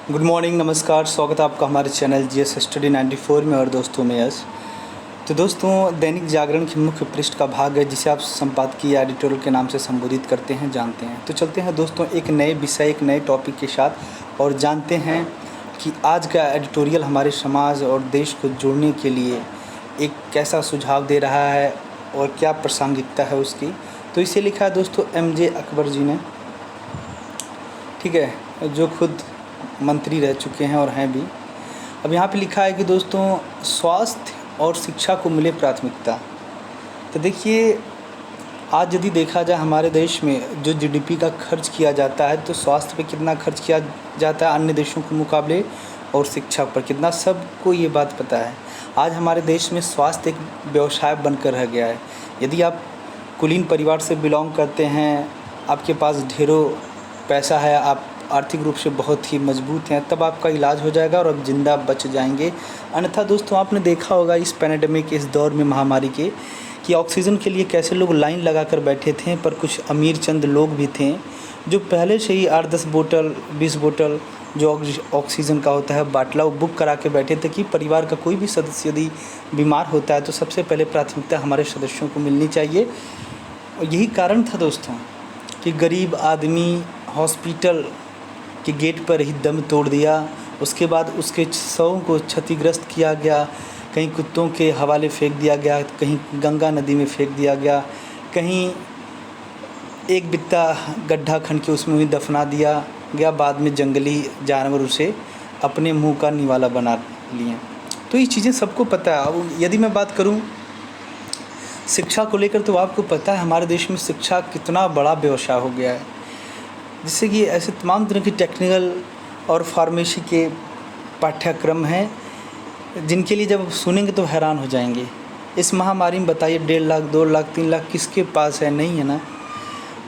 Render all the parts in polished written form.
Good morning, नमस्कार। स्वागत है आपका हमारे चैनल जीएस स्टडी 94 में। और दोस्तों मैं यश। तो दोस्तों, दैनिक जागरण की मुख्य पृष्ठ का भाग है जिसे आप संपादकीय या एडिटोरियल के नाम से संबोधित करते हैं, जानते हैं। तो चलते हैं दोस्तों एक नए विषय, एक नए टॉपिक के साथ और जानते हैं कि आज का एडिटोरियल हमारे समाज और देश को जोड़ने के लिए एक कैसा सुझाव दे रहा है और क्या प्रासंगिकता है उसकी। तो इसे लिखा है दोस्तों MJ अकबर जी ने, ठीक है, जो खुद मंत्री रह चुके हैं और हैं भी। अब यहाँ पे लिखा है कि दोस्तों स्वास्थ्य और शिक्षा को मिले प्राथमिकता। तो देखिए, आज यदि देखा जाए हमारे देश में जो GDP का खर्च किया जाता है, तो स्वास्थ्य पे कितना खर्च किया जाता है अन्य देशों के मुकाबले, और शिक्षा पर कितना, सबको ये बात पता है। आज हमारे देश में स्वास्थ्य एक व्यवसाय बनकर रह गया है। यदि आप कुलीन परिवार से बिलोंग करते हैं, आपके पास ढेरों पैसा है, आप आर्थिक रूप से बहुत ही मजबूत हैं, तब आपका इलाज हो जाएगा और आप ज़िंदा बच जाएंगे। अन्यथा दोस्तों, आपने देखा होगा इस पैंडेमिक, इस दौर में, महामारी के, कि ऑक्सीजन के लिए कैसे लोग लाइन लगा कर बैठे थे। पर कुछ अमीर चंद लोग भी थे जो पहले से ही 8-10 बोतल 20 बोतल जो ऑक्सीजन का होता है बाटला, वो बुक करा के बैठे थे कि परिवार का कोई भी सदस्य यदि बीमार होता है तो सबसे पहले प्राथमिकता हमारे सदस्यों को मिलनी चाहिए। और यही कारण था दोस्तों कि गरीब आदमी हॉस्पिटल के गेट पर ही दम तोड़ दिया। उसके बाद उसके शवों को क्षतिग्रस्त किया गया, कहीं कुत्तों के हवाले फेंक दिया गया, कहीं गंगा नदी में फेंक दिया गया, कहीं एक बित्ता गड्ढा खन के उसमें भी दफना दिया गया। बाद में जंगली जानवर उसे अपने मुंह का निवाला बना लिए। तो ये चीज़ें सबको पता है। अब यदि मैं बात करूं शिक्षा को लेकर, तो आपको पता है हमारे देश में शिक्षा कितना बड़ा व्यवसाय हो गया है, जिससे कि ऐसे तमाम तरह की टेक्निकल और फार्मेसी के पाठ्यक्रम हैं जिनके लिए जब सुनेंगे तो हैरान हो जाएंगे। इस महामारी में बताइए 1.5 लाख 2 लाख 3 लाख किसके पास है? नहीं है ना।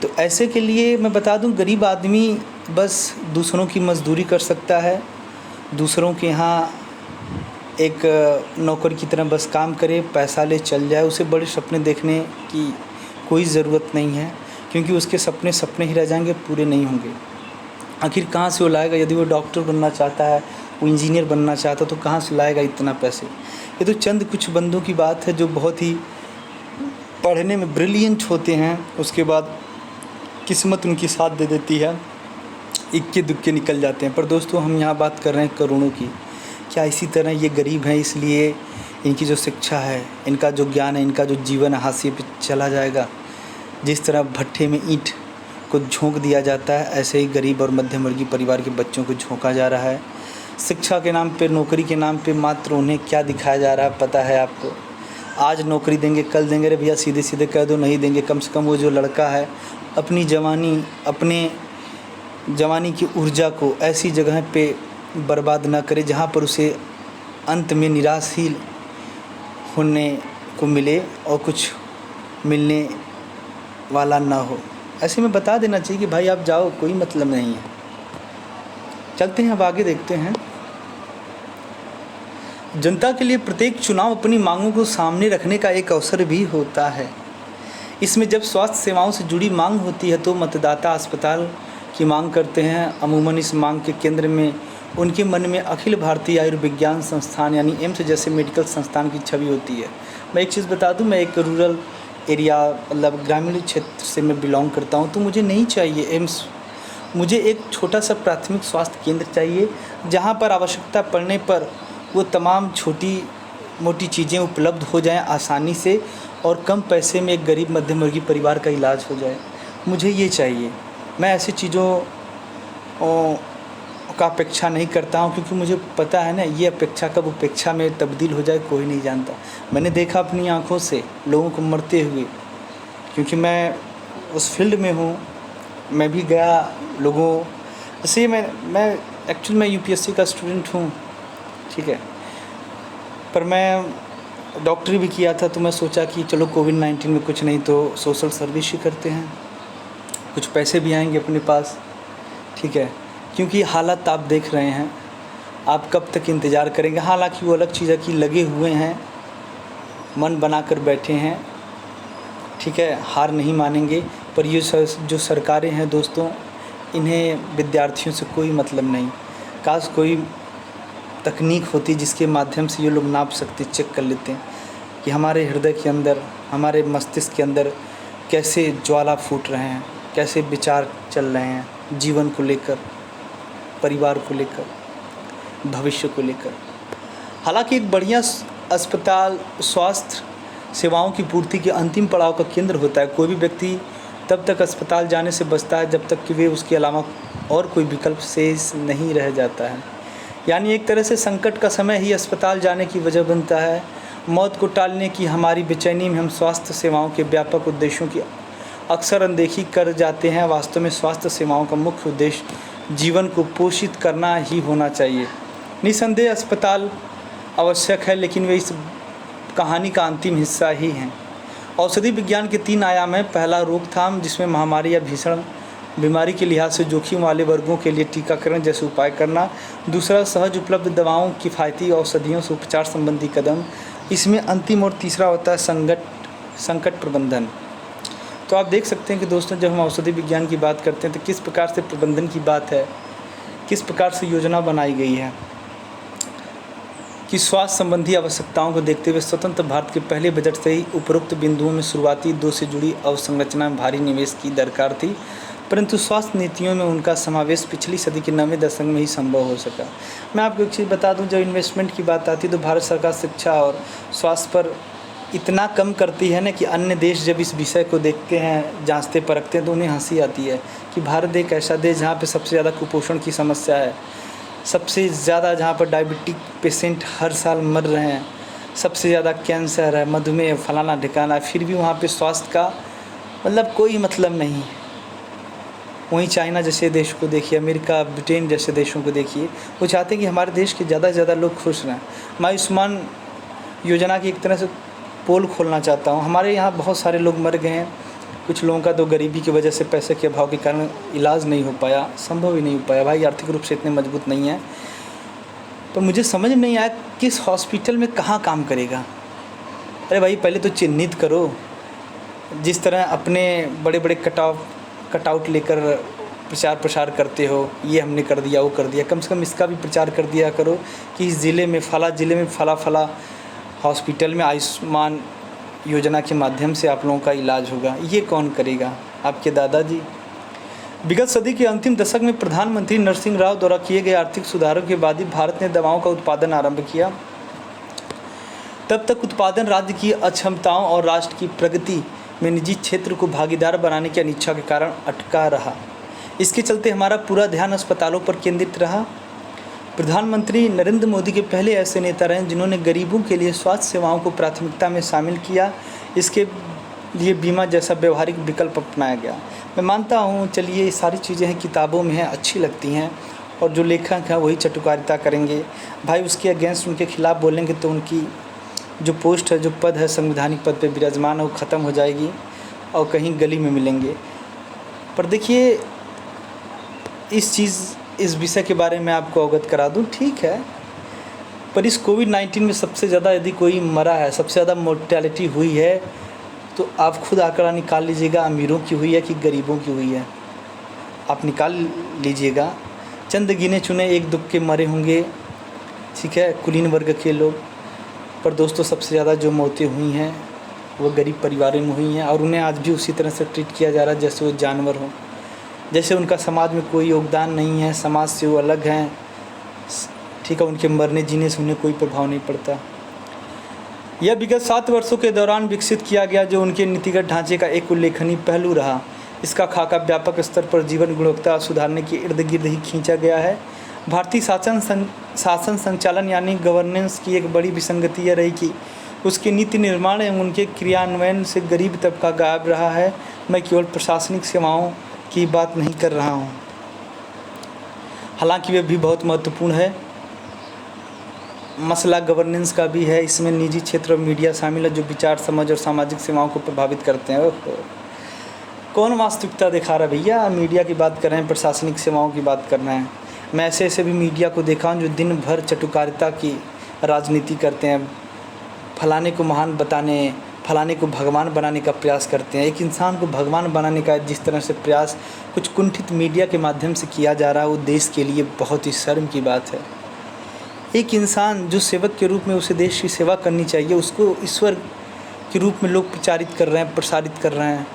तो ऐसे के लिए मैं बता दूं, गरीब आदमी बस दूसरों की मजदूरी कर सकता है, दूसरों के यहाँ एक नौकर की तरह बस काम करे, पैसा ले चल जाए। उसे बड़े सपने देखने की कोई ज़रूरत नहीं है, क्योंकि उसके सपने सपने ही रह जाएंगे, पूरे नहीं होंगे। आखिर कहाँ से वो लाएगा? यदि वो डॉक्टर बनना चाहता है, वो इंजीनियर बनना चाहता है, तो कहाँ से लाएगा इतना पैसे? ये तो चंद कुछ बंदों की बात है जो बहुत ही पढ़ने में ब्रिलियंट होते हैं, उसके बाद किस्मत उनकी साथ दे देती है, इक्के दुक्के निकल जाते हैं। पर दोस्तों, हम यहाँ बात कर रहे हैं करोड़ों की। क्या इसी तरह ये गरीब हैं इसलिए इनकी जो शिक्षा है, इनका जो ज्ञान है, इनका जो जीवन है हाशिए पे चला जाएगा? जिस तरह भट्ठे में ईंट को झोंक दिया जाता है, ऐसे ही गरीब और मध्यम वर्गीय परिवार के बच्चों को झोंका जा रहा है। शिक्षा के नाम पे, नौकरी के नाम पे मात्र उन्हें क्या दिखाया जा रहा है पता है आपको? आज नौकरी देंगे, कल देंगे। अरे भैया, सीधे सीधे कह दो नहीं देंगे। कम से कम वो जो लड़का है अपनी जवानी की ऊर्जा को ऐसी जगह पे बर्बाद ना करे जहाँ पर उसे अंत में निराशील होने को मिले और कुछ मिलने वाला ना हो। ऐसे में बता देना चाहिए कि भाई आप जाओ, कोई मतलब नहीं है। चलते हैं अब आगे, देखते हैं। जनता के लिए प्रत्येक चुनाव अपनी मांगों को सामने रखने का एक अवसर भी होता है। इसमें जब स्वास्थ्य सेवाओं से जुड़ी मांग होती है तो मतदाता अस्पताल की मांग करते हैं। अमूमन इस मांग के केंद्र में उनके मन में अखिल भारतीय आयुर्विज्ञान संस्थान यानी एम्स जैसे मेडिकल संस्थान की छवि होती है। मैं एक चीज़ बता दूं, मैं एक रूरल एरिया, मतलब ग्रामीण क्षेत्र से मैं बिलोंग करता हूं, तो मुझे नहीं चाहिए एम्स। मुझे एक छोटा सा प्राथमिक स्वास्थ्य केंद्र चाहिए जहां पर आवश्यकता पड़ने पर वो तमाम छोटी मोटी चीज़ें उपलब्ध हो जाएं आसानी से, और कम पैसे में एक गरीब मध्यम वर्गीय परिवार का इलाज हो जाए। मुझे ये चाहिए। मैं ऐसी चीज़ों का अपेक्षा नहीं करता हूँ, क्योंकि मुझे पता है ना, ये अपेक्षा कब उपेक्षा में तब्दील हो जाए कोई नहीं जानता। मैंने देखा अपनी आँखों से लोगों को मरते हुए, क्योंकि मैं उस फील्ड में हूँ। मैं भी गया लोगों जैसे, मैं एक्चुअली मैं UPSC का स्टूडेंट हूँ, ठीक है, पर मैं डॉक्टरी भी किया था। तो मैं सोचा कि चलो कोविड-19 में कुछ नहीं तो सोशल सर्विस ही करते हैं, कुछ पैसे भी आएंगे अपने पास, ठीक है। क्योंकि हालात आप देख रहे हैं, आप कब तक इंतज़ार करेंगे? हालांकि वो अलग चीज़ है कि लगे हुए हैं, मन बना कर बैठे हैं, ठीक है, हार नहीं मानेंगे। पर ये जो सरकारें हैं दोस्तों, इन्हें विद्यार्थियों से कोई मतलब नहीं। काश कोई तकनीक होती जिसके माध्यम से ये लोग नाप सकते, चेक कर लेते हैं कि हमारे हृदय के अंदर, हमारे मस्तिष्क के अंदर कैसे ज्वाला फूट रहे हैं, कैसे विचार चल रहे हैं जीवन को लेकर, परिवार को लेकर, भविष्य को लेकर। हालांकि एक बढ़िया अस्पताल स्वास्थ्य सेवाओं की पूर्ति के अंतिम पड़ाव का केंद्र होता है। कोई भी व्यक्ति तब तक अस्पताल जाने से बचता है जब तक कि वे उसके अलावा और कोई विकल्प शेष नहीं रह जाता है। यानी एक तरह से संकट का समय ही अस्पताल जाने की वजह बनता है। मौत को टालने की हमारी बेचैनी में हम स्वास्थ्य सेवाओं के व्यापक उद्देश्यों की अक्सर अनदेखी कर जाते हैं। वास्तव में स्वास्थ्य सेवाओं का मुख्य उद्देश्य जीवन को पोषित करना ही होना चाहिए। निसंदेह अस्पताल आवश्यक है, लेकिन वे इस कहानी का अंतिम हिस्सा ही हैं। औषधि विज्ञान के 3 आयाम हैं। पहला रोकथाम, जिसमें महामारी या भीषण बीमारी के लिहाज से जोखिम वाले वर्गों के लिए टीकाकरण जैसे उपाय करना। दूसरा सहज उपलब्ध दवाओं, किफ़ायती औषधियों से उपचार संबंधी कदम। इसमें अंतिम और तीसरा होता है संकट प्रबंधन। तो आप देख सकते हैं कि दोस्तों, जब हम औषधि विज्ञान की बात करते हैं तो किस प्रकार से प्रबंधन की बात है, किस प्रकार से योजना बनाई गई है कि स्वास्थ्य संबंधी आवश्यकताओं को देखते हुए स्वतंत्र भारत के पहले बजट से ही उपरोक्त बिंदुओं में शुरुआती 2 से जुड़ी अवसंरचना में भारी निवेश की दरकार थी, परंतु स्वास्थ्य नीतियों में उनका समावेश पिछली सदी के 90 दशक में ही संभव हो सका। मैं आपको एक चीज़ बता दूं, जब इन्वेस्टमेंट की बात आती है तो भारत सरकार शिक्षा और स्वास्थ्य पर इतना कम करती है ना कि अन्य देश जब इस विषय को देखते हैं, जांचते परखते हैं, तो उन्हें हंसी आती है कि भारत एक ऐसा देश जहाँ पे सबसे ज़्यादा कुपोषण की समस्या है, सबसे ज़्यादा जहाँ पर डायबिटिक पेशेंट हर साल मर रहे हैं, सबसे ज़्यादा कैंसर है, मधुमेह, फलाना ढिकाना, फिर भी वहाँ पे स्वास्थ्य का मतलब कोई मतलब नहीं है। वहीं चाइना जैसे देश को देखिए, अमेरिका, ब्रिटेन जैसे देशों को देखिए, वो चाहते हैं कि हमारे देश के ज़्यादा से ज़्यादा लोग खुश रहें। मैं आयुष्मान योजना की एक तरह से पोल खोलना चाहता हूँ। हमारे यहाँ बहुत सारे लोग मर गए हैं, कुछ लोगों का तो गरीबी की वजह से, पैसे के अभाव के कारण इलाज नहीं हो पाया, संभव ही नहीं हो पाया। भाई आर्थिक रूप से इतने मजबूत नहीं है। तो मुझे समझ नहीं आया किस हॉस्पिटल में कहाँ काम करेगा। अरे भाई पहले तो चिन्हित करो। जिस तरह अपने बड़े बड़े कटआउट लेकर प्रचार प्रसार करते हो, ये हमने कर दिया, वो कर दिया, कम से कम इसका भी प्रचार कर दिया करो कि इस ज़िले में फला हॉस्पिटल में आयुष्मान योजना के माध्यम से आप लोगों का इलाज होगा। ये कौन करेगा? आपके दादाजी। विगत सदी के अंतिम दशक में प्रधानमंत्री नरसिंह राव द्वारा किए गए आर्थिक सुधारों के बाद ही भारत ने दवाओं का उत्पादन आरंभ किया। तब तक उत्पादन राज्य की अक्षमताओं और राष्ट्र की प्रगति में निजी क्षेत्र को भागीदार बनाने की अनिच्छा के कारण अटका रहा। इसके चलते हमारा पूरा ध्यान अस्पतालों पर केंद्रित रहा। प्रधानमंत्री नरेंद्र मोदी के पहले ऐसे नेता रहे जिन्होंने गरीबों के लिए स्वास्थ्य सेवाओं को प्राथमिकता में शामिल किया। इसके लिए बीमा जैसा व्यवहारिक विकल्प अपनाया गया। मैं मानता हूँ, चलिए ये सारी चीज़ें हैं, किताबों में हैं, अच्छी लगती हैं, और जो लेखक हैं वही चटुकारिता करेंगे। भाई उसके अगेंस्ट, उनके खिलाफ़ बोलेंगे तो उनकी जो पोस्ट है, जो पद है, संवैधानिक पद पे विराजमान है, वो ख़त्म हो जाएगी और कहीं गली में मिलेंगे। पर देखिए, इस विषय के बारे में आपको अवगत करा दूं, ठीक है, पर इस कोविड-19 में सबसे ज़्यादा यदि कोई मरा है, सबसे ज़्यादा मोर्टेलिटी हुई है, तो आप खुद आंकड़ा निकाल लीजिएगा, अमीरों की हुई है कि गरीबों की हुई है, आप निकाल लीजिएगा। चंद गिने चुने एक दुख के मरे होंगे, ठीक है, कुलीन वर्ग के लोग, पर दोस्तों सबसे ज़्यादा जो मौतें हुई हैं वो गरीब परिवारों में हुई हैं, और उन्हें आज भी उसी तरह से ट्रीट किया जा रहा है जैसे वो जानवर हों, जैसे उनका समाज में कोई योगदान नहीं है, समाज से वो अलग हैं, ठीक है, उनके मरने जीने से उन्हें कोई प्रभाव नहीं पड़ता। यह विगत 7 वर्षों के दौरान विकसित किया गया, जो उनके नीतिगत ढांचे का एक उल्लेखनीय पहलू रहा। इसका खाका व्यापक स्तर पर जीवन गुणवत्ता सुधारने के इर्द गिर्द ही खींचा गया है। भारतीय शासन संचालन यानी गवर्नेंस की एक बड़ी विसंगति यह रही कि उसके नीति निर्माण एवं उनके क्रियान्वयन से गरीब तबका गायब रहा है। मैं केवल प्रशासनिक सेवाओं की बात नहीं कर रहा हूँ, हालांकि वे भी बहुत महत्वपूर्ण है। मसला गवर्नेंस का भी है, इसमें निजी क्षेत्र और मीडिया शामिल है जो विचार, समझ और सामाजिक सेवाओं को प्रभावित करते हैं। कौन वास्तविकता दिखा रहा है भैया? मीडिया की बात कर रहे हैं, प्रशासनिक सेवाओं की बात कर रहे हैं। मैं ऐसे भी मीडिया को देखा हूँ जो दिन भर चटुकारिता की राजनीति करते हैं, फलाने को महान बताने, फलाने को भगवान बनाने का प्रयास करते हैं। एक इंसान को भगवान बनाने का जिस तरह से प्रयास कुछ कुंठित मीडिया के माध्यम से किया जा रहा है, वो देश के लिए बहुत ही शर्म की बात है। एक इंसान जो सेवक के रूप में उसे देश की सेवा करनी चाहिए, उसको ईश्वर के रूप में लोग प्रचारित कर रहे हैं, प्रसारित कर रहे हैं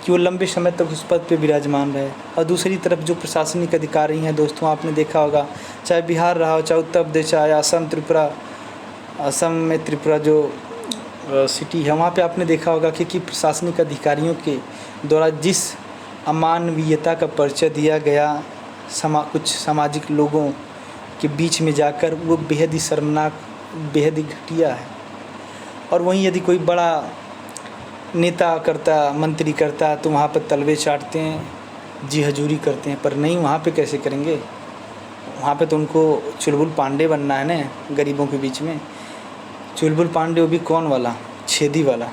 कि वो लंबे समय तक उस पद पे विराजमान रहे। और दूसरी तरफ जो प्रशासनिक अधिकारी हैं दोस्तों, आपने देखा होगा, चाहे बिहार रहा हो, चाहे उत्तर प्रदेश, चाहे असम, त्रिपुरा, असम में त्रिपुरा जो सिटी है, वहाँ पे आपने देखा होगा कि प्रशासनिक अधिकारियों के द्वारा जिस अमानवीयता का परिचय दिया गया कुछ सामाजिक लोगों के बीच में जाकर, वो बेहद ही शर्मनाक, बेहद ही घटिया है। और वहीं यदि कोई बड़ा नेता करता, मंत्री करता, तो वहाँ पर तलवे चाटते हैं, जी हजूरी करते हैं। पर नहीं, वहाँ पे कैसे करेंगे? वहाँ पे तो उनको चुलबुल पांडे बनना है ना, गरीबों के बीच में। चुलबुल पांडे, वो भी कौन वाला? छेदी वाला।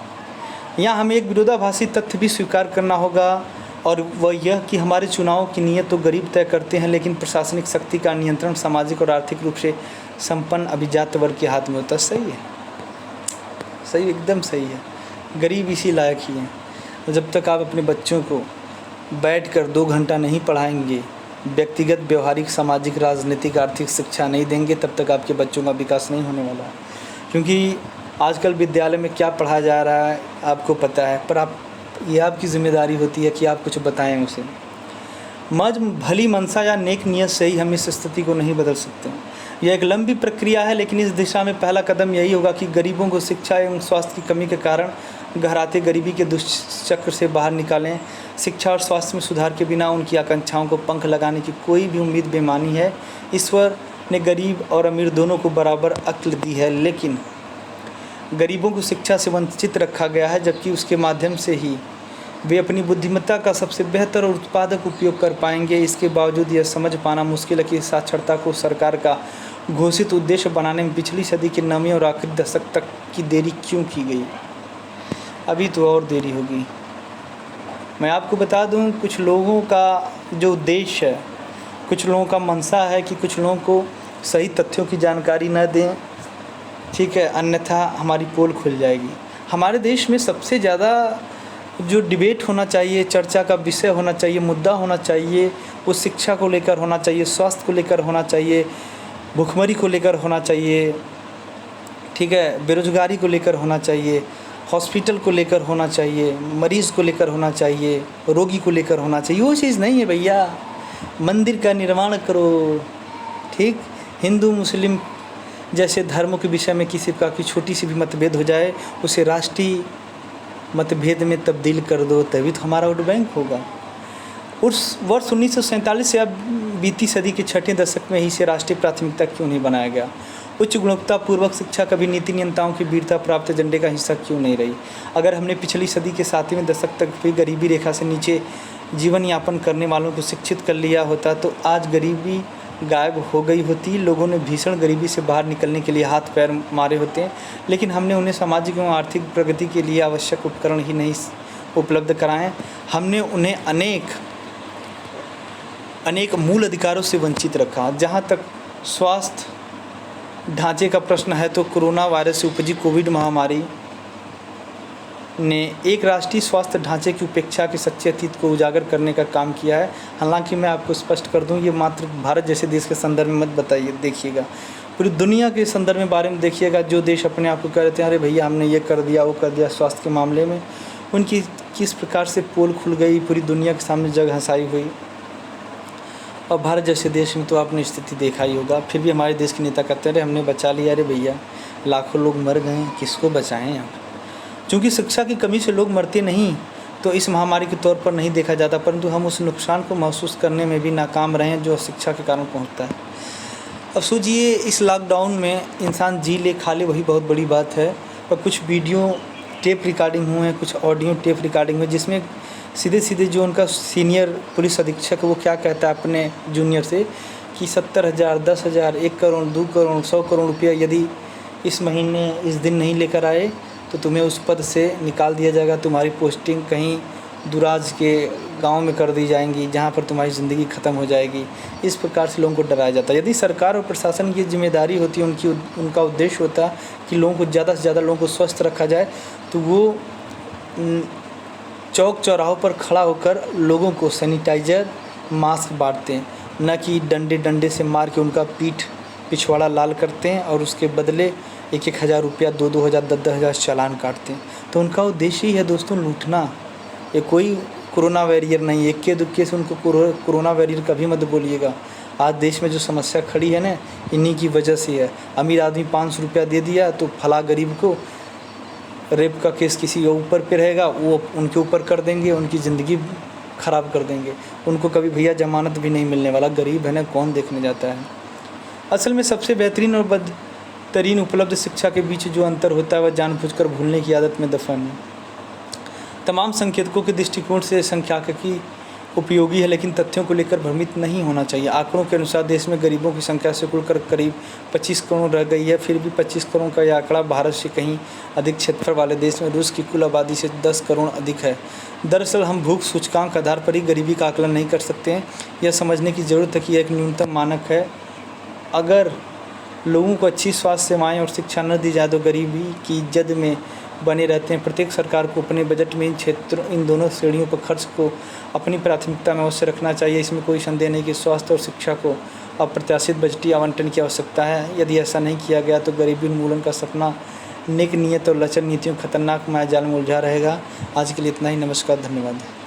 यहाँ हमें एक विरोधाभासी तथ्य भी स्वीकार करना होगा, और वह यह कि हमारे चुनाव की नीयत तो गरीब तय करते हैं, लेकिन प्रशासनिक शक्ति का नियंत्रण सामाजिक और आर्थिक रूप से संपन्न अभिजात वर्ग के हाथ में होता है। सही है, सही, एकदम सही है। गरीब इसी लायक ही हैं। जब तक आप अपने बच्चों को बैठकर 2 घंटा नहीं पढ़ाएंगे, व्यक्तिगत, व्यवहारिक, सामाजिक, राजनीतिक, आर्थिक शिक्षा नहीं देंगे, तब तक आपके बच्चों का विकास नहीं होने वाला है। क्योंकि आजकल विद्यालय में क्या पढ़ाया जा रहा है आपको पता है, पर ये आपकी ज़िम्मेदारी होती है कि आप कुछ बताएं उसे। भली मनसा या नेक नियत से ही हम इस स्थिति को नहीं बदल सकते। यह एक लंबी प्रक्रिया है, लेकिन इस दिशा में पहला कदम यही होगा कि गरीबों को शिक्षा एवं स्वास्थ्य की कमी के कारण गहराते गरीबी के दुष्चक्र से बाहर निकालें। शिक्षा और स्वास्थ्य में सुधार के बिना उनकी आकांक्षाओं को पंख लगाने की कोई भी उम्मीद बेमानी है। ईश्वर ने गरीब और अमीर दोनों को बराबर अक्ल दी है, लेकिन गरीबों को शिक्षा से वंचित रखा गया है, जबकि उसके माध्यम से ही वे अपनी बुद्धिमत्ता का सबसे बेहतर और उत्पादक उपयोग कर पाएंगे। इसके बावजूद यह समझ पाना मुश्किल है कि साक्षरता को सरकार का घोषित उद्देश्य बनाने में पिछली सदी के 9वीं और आखिरी दशक तक की देरी क्यों की गई। अभी तो और देरी होगी। मैं आपको बता दूं, कुछ लोगों का जो उद्देश्य है, कुछ लोगों का मंशा है कि कुछ लोगों को सही तथ्यों की जानकारी न दें, ठीक है, अन्यथा हमारी पोल खुल जाएगी। हमारे देश में सबसे ज़्यादा जो डिबेट होना चाहिए, चर्चा का विषय होना चाहिए, मुद्दा होना चाहिए, वो शिक्षा को लेकर होना चाहिए, स्वास्थ्य को लेकर होना चाहिए, भुखमरी को लेकर होना चाहिए, ठीक है, बेरोजगारी को लेकर होना चाहिए, हॉस्पिटल को लेकर होना चाहिए, मरीज़ को लेकर होना चाहिए, रोगी को लेकर होना चाहिए। वो चीज़ नहीं है भैया। मंदिर का निर्माण करो, ठीक। हिंदू मुस्लिम जैसे धर्मों के विषय में किसी प्रकार की छोटी सी भी मतभेद हो जाए, उसे राष्ट्रीय मतभेद में तब्दील कर दो, तभी तो हमारा वोट बैंक होगा। उस वर्ष 1947 से अब बीती सदी के 6वें दशक में ही से राष्ट्रीय प्राथमिकता क्यों नहीं बनाया गया? उच्च गुणवत्तापूर्वक शिक्षा कभी नीति नियंताओं की वीरता प्राप्त एजेंडे का हिस्सा क्यों नहीं रही? अगर हमने पिछली सदी के 7वें दशक तक भी गरीबी रेखा से नीचे जीवन यापन करने वालों को शिक्षित कर लिया होता, तो आज गरीबी गायब हो गई होती। लोगों ने भीषण गरीबी से बाहर निकलने के लिए हाथ पैर मारे होते हैं, लेकिन हमने उन्हें सामाजिक एवं आर्थिक प्रगति के लिए आवश्यक उपकरण ही नहीं उपलब्ध कराएं। हमने उन्हें अनेक मूल अधिकारों से वंचित रखा। जहां तक स्वास्थ्य ढांचे का प्रश्न है, तो कोरोना वायरस से उपजी कोविड महामारी ने एक राष्ट्रीय स्वास्थ्य ढांचे की उपेक्षा के सच्चे अतीत को उजागर करने का काम किया है। हालांकि मैं आपको स्पष्ट कर दूं, ये मात्र भारत जैसे देश के संदर्भ में मत बताइए, देखिएगा पूरी दुनिया के संदर्भ में बारे में देखिएगा। जो देश अपने आप को कह रहे थे अरे भैया हमने ये कर दिया, वो कर दिया स्वास्थ्य के मामले में, उनकी किस प्रकार से पोल खुल गई, पूरी दुनिया के सामने जग हंसाई हुई। और भारत जैसे देश में तो आपने स्थिति देखा ही होगा। फिर भी हमारे देश के नेता कहते रहे हमने बचा लिया। अरे भैया लाखों लोग मर गए, किसको बचाएं आप? क्योंकि शिक्षा की कमी से लोग मरते नहीं तो इस महामारी के तौर पर नहीं देखा जाता, परंतु हम उस नुकसान को महसूस करने में भी नाकाम रहे हैं जो शिक्षा के कारण पहुंचता है। अब सोचिए, इस लॉकडाउन में इंसान जी ले खा ले वही बहुत बड़ी बात है। और कुछ वीडियो टेप रिकॉर्डिंग हुए हैं, कुछ ऑडियो टेप रिकॉर्डिंग हुए, जिसमें सीधे सीधे जो उनका सीनियर पुलिस अधीक्षक वो क्या कहता है अपने जूनियर से कि 70,000, 10,000, 1 करोड़, 2 करोड़, 100 करोड़ रुपया यदि इस महीने इस दिन नहीं लेकर आए तो तुम्हें उस पद से निकाल दिया जाएगा, तुम्हारी पोस्टिंग कहीं दुराज के गाँव में कर दी जाएंगी, जहाँ पर तुम्हारी ज़िंदगी ख़त्म हो जाएगी। इस प्रकार से लोगों को डराया जाता है। यदि सरकार और प्रशासन की जिम्मेदारी होती है, उनका उद्देश्य होता कि लोगों को ज़्यादा से ज़्यादा लोगों को स्वस्थ रखा जाए, तो वो चौक चौराहों पर खड़ा होकर लोगों को सैनिटाइज़र, मास्क बांटते हैं, न कि डंडे से मार के उनका पिछवाड़ा लाल करते हैं और उसके बदले 1,000 रुपया, 2,000, 10,000 चालान काटते हैं। तो उनका उद्देश्य ही है दोस्तों लूटना। ये कोई कोरोना वॉरियर नहीं है। इक्के दुक्के से उनको कोरोना वॉरियर कभी मत बोलिएगा। आज देश में जो समस्या खड़ी है ना, इन्हीं की वजह से है। अमीर आदमी 500 रुपया दे दिया तो फला गरीब को रेप का केस किसी के ऊपर पे रहेगा, वो उनके ऊपर कर देंगे, उनकी ज़िंदगी ख़राब कर देंगे। उनको कभी भैया ज़मानत भी नहीं मिलने वाला। गरीब है ना, कौन देखने जाता है। असल में सबसे बेहतरीन और बदतरीन उपलब्ध शिक्षा के बीच जो अंतर होता है वह जानबूझकर भूलने की आदत में दफन है। तमाम संकेतकों के दृष्टिकोण से सांख्यिकी उपयोगी है, लेकिन तथ्यों को लेकर भ्रमित नहीं होना चाहिए। आंकड़ों के अनुसार देश में गरीबों की संख्या से कुल कर करीब 25 करोड़ रह गई है। फिर भी 25 करोड़ का यह आंकड़ा भारत से कहीं अधिक क्षेत्रफल वाले देश में रूस की कुल आबादी से 10 करोड़ अधिक है। दरअसल हम भूख सूचकांक आधार पर ही गरीबी का आकलन नहीं कर सकते हैं। यह समझने की ज़रूरत है कि यह एक न्यूनतम मानक है। अगर लोगों को अच्छी स्वास्थ्य सेवाएँ और शिक्षा न दी जाए तो गरीबी की जद में बने रहते हैं। प्रत्येक सरकार को अपने बजट में इन दोनों श्रेणियों पर खर्च को अपनी प्राथमिकता में अवश्य रखना चाहिए। इसमें कोई संदेह नहीं कि स्वास्थ्य और शिक्षा को अप्रत्याशित बजटीय आवंटन की आवश्यकता है। यदि ऐसा नहीं किया गया तो गरीबी उन्मूलन का सपना नेक नीयत और लचर नीतियों खतरनाक मायाजाल में उलझा रहेगा। आज के लिए इतना ही। नमस्कार, धन्यवाद।